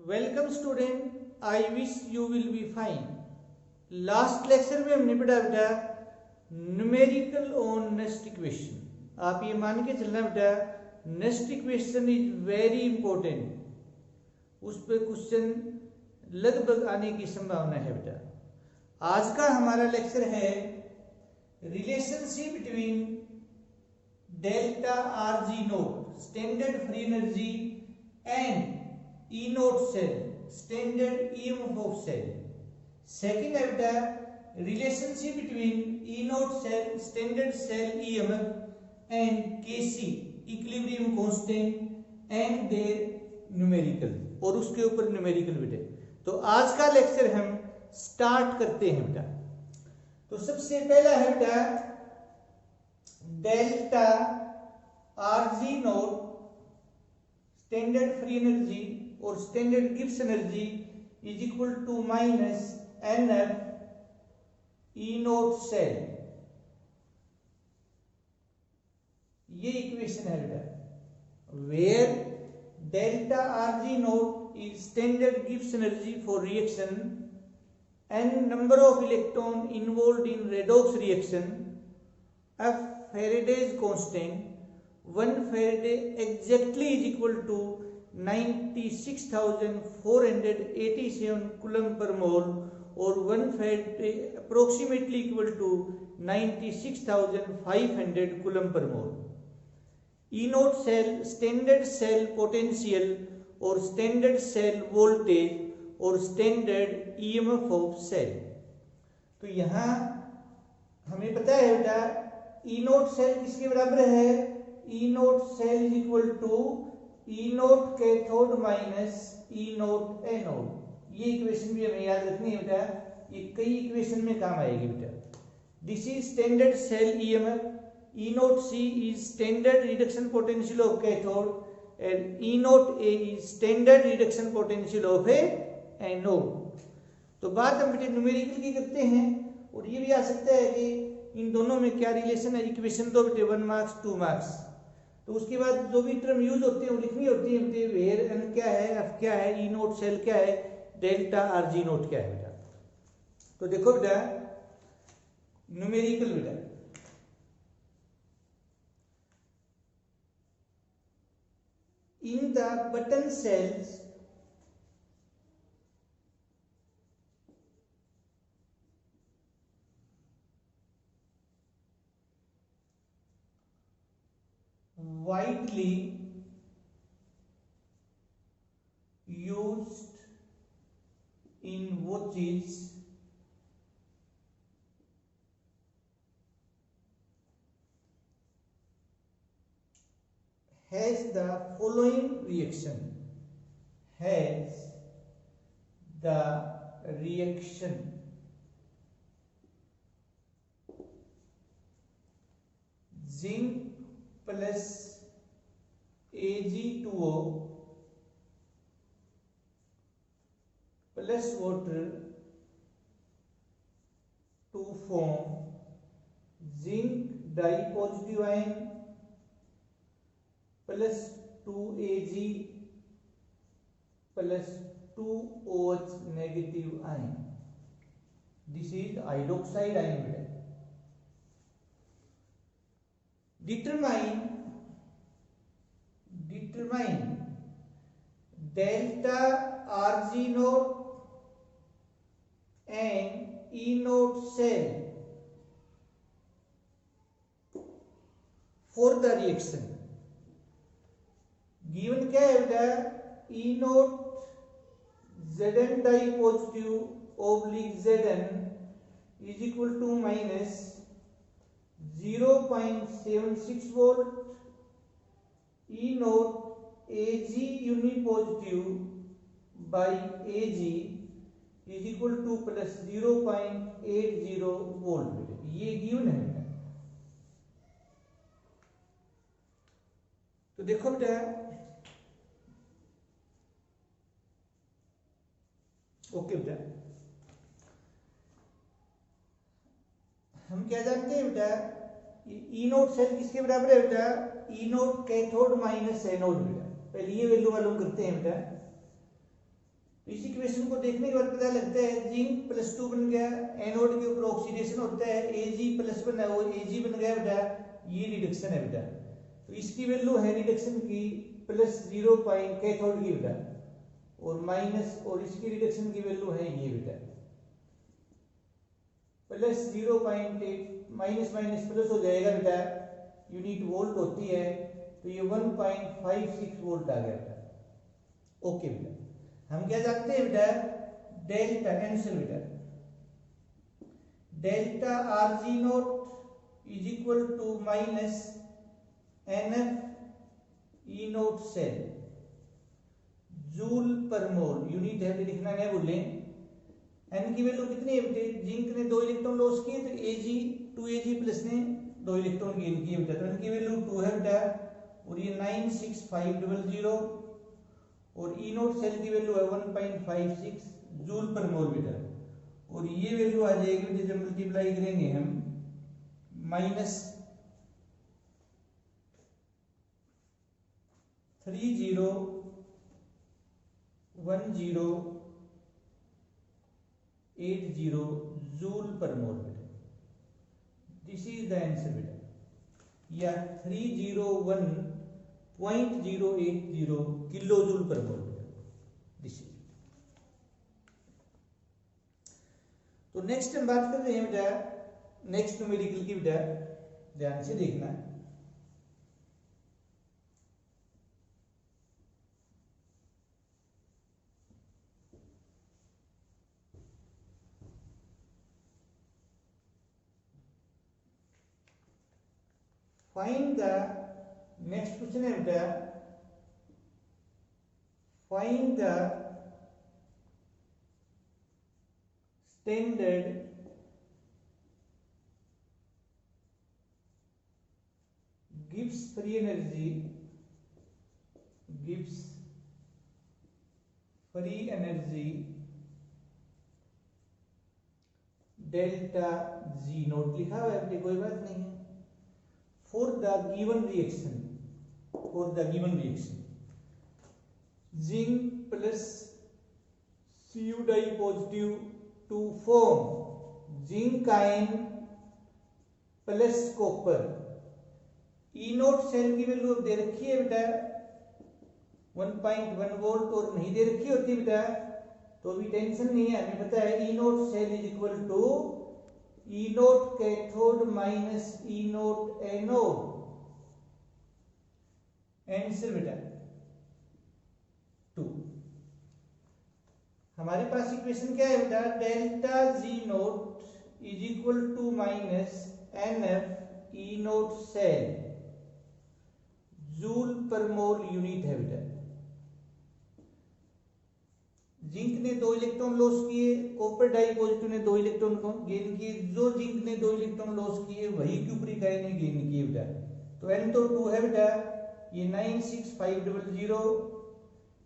Welcome student, I wish you will be fine. Last lecture में हमने पढ़ा बेटा न्यूमेरिकल ऑन नेस्ट इक्वेशन। आप ये मान के चलना बेटा nest equation is very important, उस पर क्वेश्चन लगभग आने की संभावना है बेटा। आज का हमारा लेक्चर है relationship between delta R G nought standard free energy and E note cell standard EMF of cell. Second है बेटा relationship between E note cell standard cell EMF and KC equilibrium constant and their numerical, और उसके ऊपर numerical बेटे। तो आज का lecture हम स्टार्ट करते हैं बेटा। तो सबसे पहला है बेटा delta RG naught standard free energy और standard Gibbs energy is equal to minus NF E note cell. ये इक्वेशन है बेटा where delta RG naught is standard Gibbs energy for reaction and number of electron involve in redox reaction, F Faraday's constant, 1 Faraday exactly is equal to 96,487 coulomb per mole, और 1 Faraday approximately equal to 96,500 coulomb per mole। E note cell standard cell potential और standard cell voltage और standard EMF of cell. तो यहाँ हमें पता है बेटा E note cell किसके बराबर है? E note cell is equal to E nought cathode minus E nought anode. ये इक्वेशन भी हमें याद रखनी है बेटा, ये कई इक्वेशन में काम आएगी बेटा। This is standard cell EMF, E nought C is standard reduction potential of cathode and E nought A is standard reduction potential of a anode. तो बात हम बेटे न्यूमेरिकल की करते हैं, और ये भी आ सकता है कि इन दोनों में क्या रिलेशन है। इक्वेशन तो बेटे 1 मार्क्स 2 मार्क्स, तो उसके बाद जो भी टर्म यूज होते हैं वो लिखनी होती है बेटे। वेयर एन क्या है, एफ क्या है, ई नोट सेल क्या है, डेल्टा आर जी नोट क्या है बेटा। तो देखो बेटा न्यूमेरिकल बेटा, in the button cells widely used in watches has the following reaction, has the reaction zinc plus Ag2O plus water to form zinc dipositive ion plus 2Ag plus 2OH negative ion। This is hydroxide ion beटा। determine delta RG node and E node cell for the reaction। given क्या है बेटा E node Zn dipositive oblique Zn is equal to minus 0.76 volt, E note Ag unipositive by Ag is equal to plus 0.80 volt। ये given है बेटा। तो देखो बेटा okay बेटा, हम क्या जानते हैं बेटा ई नोट सेल किसके बराबर है बेटा? E note cathode minus anode बेटा। पहले ये वैल्यू मालूम करते हैं बेटा। तो इसी इक्वेशन को देखने के बाद पता लगता है जिंक +2 बन गया, एनोड के ऊपर ऑक्सीडेशन होता है, Ag+ है वो Ag बन गया बेटा, ये रिडक्शन है बेटा। तो इसकी वैल्यू है रिडक्शन की +0 कैथोड की बेटा, और माइनस, और इसकी रिडक्शन की वैल्यू है ये बेटा +0.8, माइनस माइनस प्लस हो जाएगा बेटा, यूनिट वोल्ट होती है, तो ये 1.56 वोल्ट आ गया बेटा। ओके बेटा, हम क्या जानते हैं बेटा, डेल्टा आंसर बेटा, delta Rg0 is equal to minus NF E0 cell joule per mole, unit है लिखना नहीं भूलें। एन की वैल्यू कितनी है बेटे, जिंक ने 2 इलेक्ट्रॉन लॉस किए तो Ag ने 2 इलेक्ट्रॉन गेन किए बेटा, तो एन की वैल्यू 2 है बेटा, और ये 96500, और E0 सेल की वैल्यू है 1.56 जूल पर मोल बेटा, और ये वैल्यू आ जाएगी बेटे जब मल्टीप्लाई करेंगे हम -301080 जूल पर मोल बेटा। दिस इज द आंसर बेटा, या 301.080 किलो जूल पर मोल बेटा, दिस इज। तो नेक्स्ट हम बात कर रहे हैं बेटा नेक्स्ट न्यूमेरिकल की बेटा, ध्यान से देखना। फाइंड द, नेक्स्ट क्वेश्चन है बेटा, find the standard Gibbs free energy, Gibbs free energy delta G0 लिखा हुआ है, कोई बात नहीं है। For the given reaction, zinc plus Cu positive to form zinc ion plus copper। E0 cell की वैल्यू दे रखी है बेटा 1.1 वोल्ट, और नहीं दे रखी होती बेटा तो भी टेंशन नहीं है, हमें पता है E0 cell is equal to E0 cathode minus E0 anode. Answer बेटा 2। हमारे पास इक्वेशन क्या है बेटा, delta G0 is equal to minus NF E0 cell joule per mole unit है बेटा। जिंक ने 2 इलेक्ट्रॉन लॉस किए, कॉपर डाई पॉजिटिव ने 2 इलेक्ट्रॉन गेन किए, जो जिंक ने 2 इलेक्ट्रॉन लॉस किए वही क्यूप्रिक आयन ने गेन किए बेटा। तो n तो 2 है बेटा, ये 96500,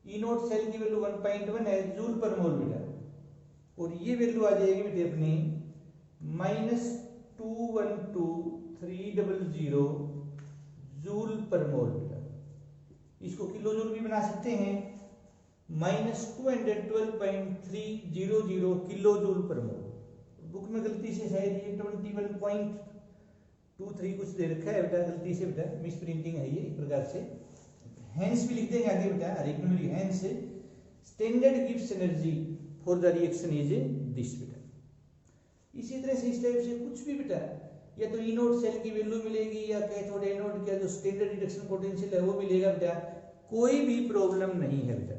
E0 सेल की वैल्यू 1.1 है जूल पर मोल बेटा, और ये वैल्यू आ जाएगी बेटे अपनी -212300 जूल पर मोल बेटा। इसको किलो जूल भी बना सकते हैं, -212.300 किलो जूल पर मोल। बुक में गलती से शायद ये 21.23 कुछ दे रखा है बेटा, गलती से बेटा मिस प्रिंटिंग है ये एक प्रकार से। हेंस भी लिख देंगे आगे बेटा, हर एक में hence standard gives energy for the reaction is this बेटा। इसी तरह से इस टाइप से कुछ भी बेटा, या तो E0 सेल की वैल्यू मिलेगी, या कैथोड एनोड का जो स्टैंडर्ड रिडक्शन पोटेंशियल है वो मिलेगा बेटा, कोई भी प्रॉब्लम नहीं है बेटा।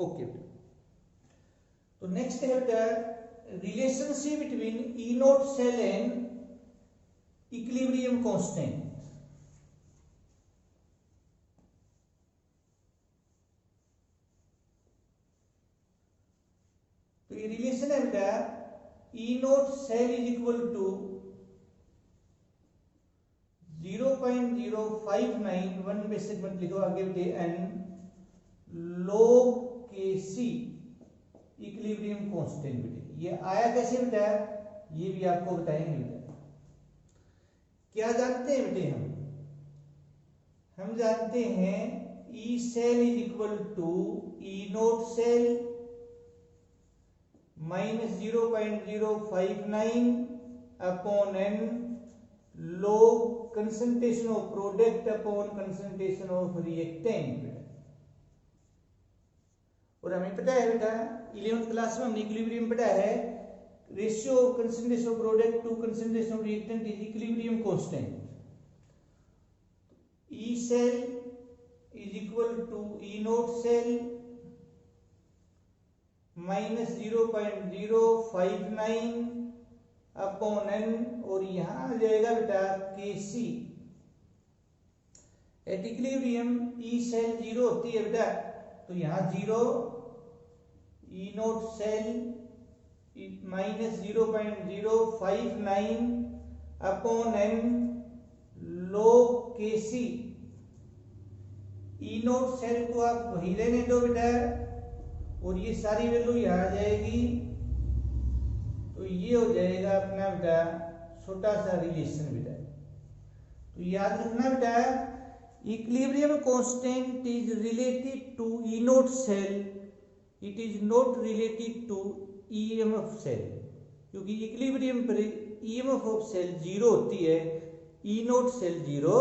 ओके बेटा, तो नेक्स्ट है बेटा relationship between E0 cell and equilibrium constant. तो ये रिलेशन है बेटा E0 cell is equal to 0.059 1 basic मत लिखो आगे बेटे n log Kc equilibrium constant बेटे। ये आया कैसे बेटा, ये भी आपको बताएंगे बेटा। क्या जानते हैं बेटे, हम जानते हैं E cell is equal to E0 cell minus 0.059 upon n log concentration of product upon concentration of reactant। और हमें पता है बेटा 11th क्लास में हमने इक्विलिब्रियम पढ़ा है, ratio of concentration of product to concentration of reactant is equilibrium constant. E cell is equal to E note cell minus 0.059 upon n, और यहां आ जाएगा बेटा Kc। At equilibrium E cell 0 होती है बेटा, तो यहां 0 E note cell minus 0.059 upon n log Kc। E note cell को आप वही रहने दो बेटा, और ये सारी वैल्यू यहाँ आ जाएगी, तो ये हो जाएगा अपना बेटा छोटा सा रिलेशन बेटा। तो याद रखना बेटा, equilibrium constant is related to E note cell, it is not related to EMF cell, क्योंकि इक्विलिब्रियम पर ईएमएफ ऑफ सेल 0 होती है, ई नोट सेल 0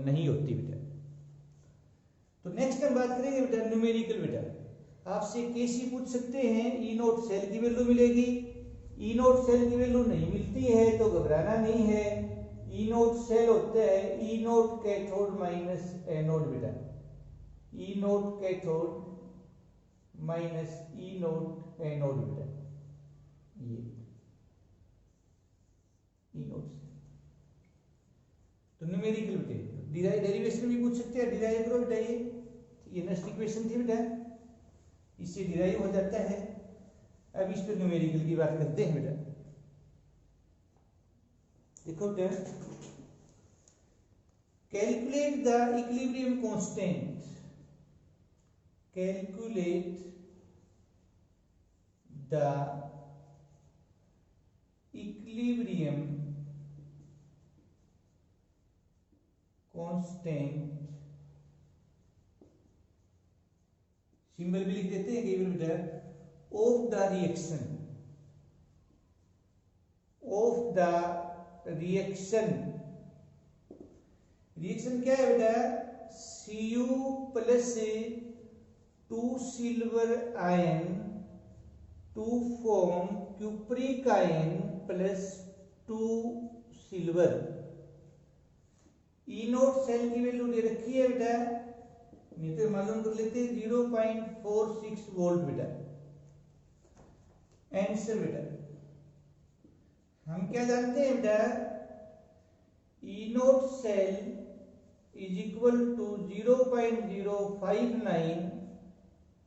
नहीं होती बेटा। तो नेक्स्ट हम बात करेंगे बेटा न्यूमेरिकल बेटा। आपसे केसी पूछ सकते हैं, ई नोट सेल की वैल्यू मिलेगी, ई नोट सेल की वैल्यू नहीं मिलती है तो घबराना नहीं है। ई नोट सेल होता है ई नोट कैथोड माइनस एनोड बेटा, ई नोट कैथोड माइनस ई नोट एनोड बेटा, ये ई नोट सेल। तो न्यूमेरिकल बेटे डेरिवेशन भी पूछ सकते हैं, डिराइव करो बेटा, ये नेक्स्ट इक्वेशन थी बेटा, इससे डिराइव हो जाता है। अब इस पर न्यूमेरिकल की बात करते हैं बेटा। देखो बेटा, calculate the equilibrium constant, calculate the equilibrium constant, symbol भी लिख देते हैं कई बार बेटा, of the reaction, of the reaction. Reaction क्या है बेटा, Cu plus 2 silver ion to form cupric ion plus 2 silver. E note cell की वैल्यू दे रखी है बेटा, नहीं तो मालूम कर लेते 0.46 वोल्ट बेटा। आंसर बेटा हम क्या जानते हैं बेटा, E note cell is equal to 0.059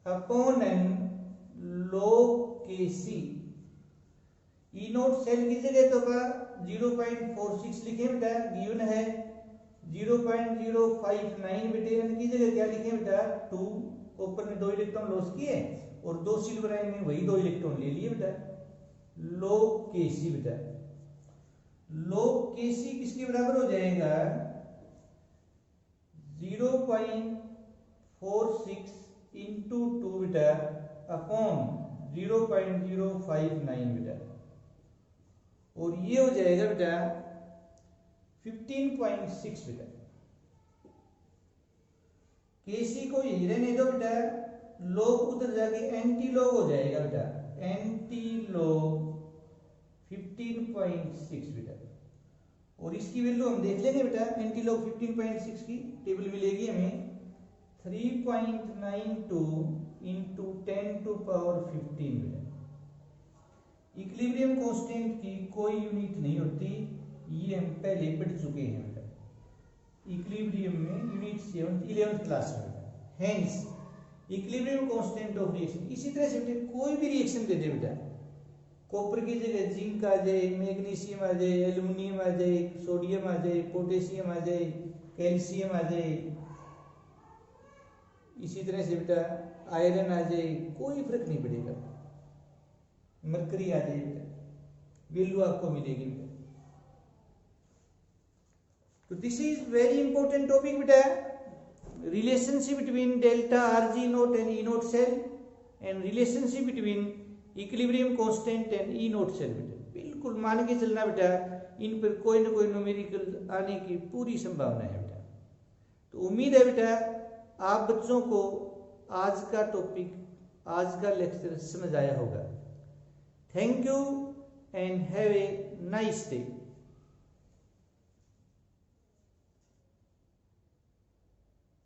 upon n log Kc। E note cell की जगह तो का 0.46 लिखे बेटा, गिवन है 0.059 बेटे, n की जगह क्या लिखे बेटा 2, ऊपर में 2 इलेक्ट्रॉन लॉस किए और 2 सिल्वर आयन में वही 2 इलेक्ट्रॉन ले लिए बेटा, log Kc बेटा। log Kc किसके बराबर हो जाएगा, 0.46 इंटू 2 बेटा अपॉन 0.059 बेटा, और ये हो जाएगा बेटा 15.6 बेटा। Kc को यही रहने दो बेटा, log उधर जाके एंटी लॉग हो जाएगा बेटा, एंटी लॉग 15.6 बेटा। और इसकी वैल्यू हम देख लेंगे बेटा, एंटी लॉग 15.6 की टेबल मिलेगी हमें 3.92 इंटू 10 टू पावर 15 बेटा। इक्विलिब्रियम कांस्टेंट की कोई यूनिट नहीं होती, ये हम पहले पढ़ चुके हैं बेटा, इक्विलिब्रियम में यूनिट 11th क्लास में। Hence equilibrium constant of reaction, इसी तरह से बेटा कोई भी रिएक्शन दे दे बेटा, कॉपर की जगह जिंक आ जाए, मैग्नीशियम आ जाए, एल्युमिनियम आ जाए, सोडियम आ जाए, पोटेशियम आ जाए, कैल्शियम आ जाए, इसी तरह से बेटा आयरन आ जाए, कोई फर्क नहीं पड़ेगा, मरकरी आ जाए बेटा, वैल्यू आपको मिलेगी बेटा। तो this is very important topic बेटा, relationship between delta Rg naught and E note cell, and relationship between equilibrium constant and E note cell बेटा, बिल्कुल मान के चलना बेटा, इन पर कोई ना कोई न्यूमेरिकल आने की पूरी संभावना है बेटा। तो उम्मीद है बेटा आप बच्चों को आज का टॉपिक, आज का लेक्चर समझ आया होगा। Thank you and have a nice day.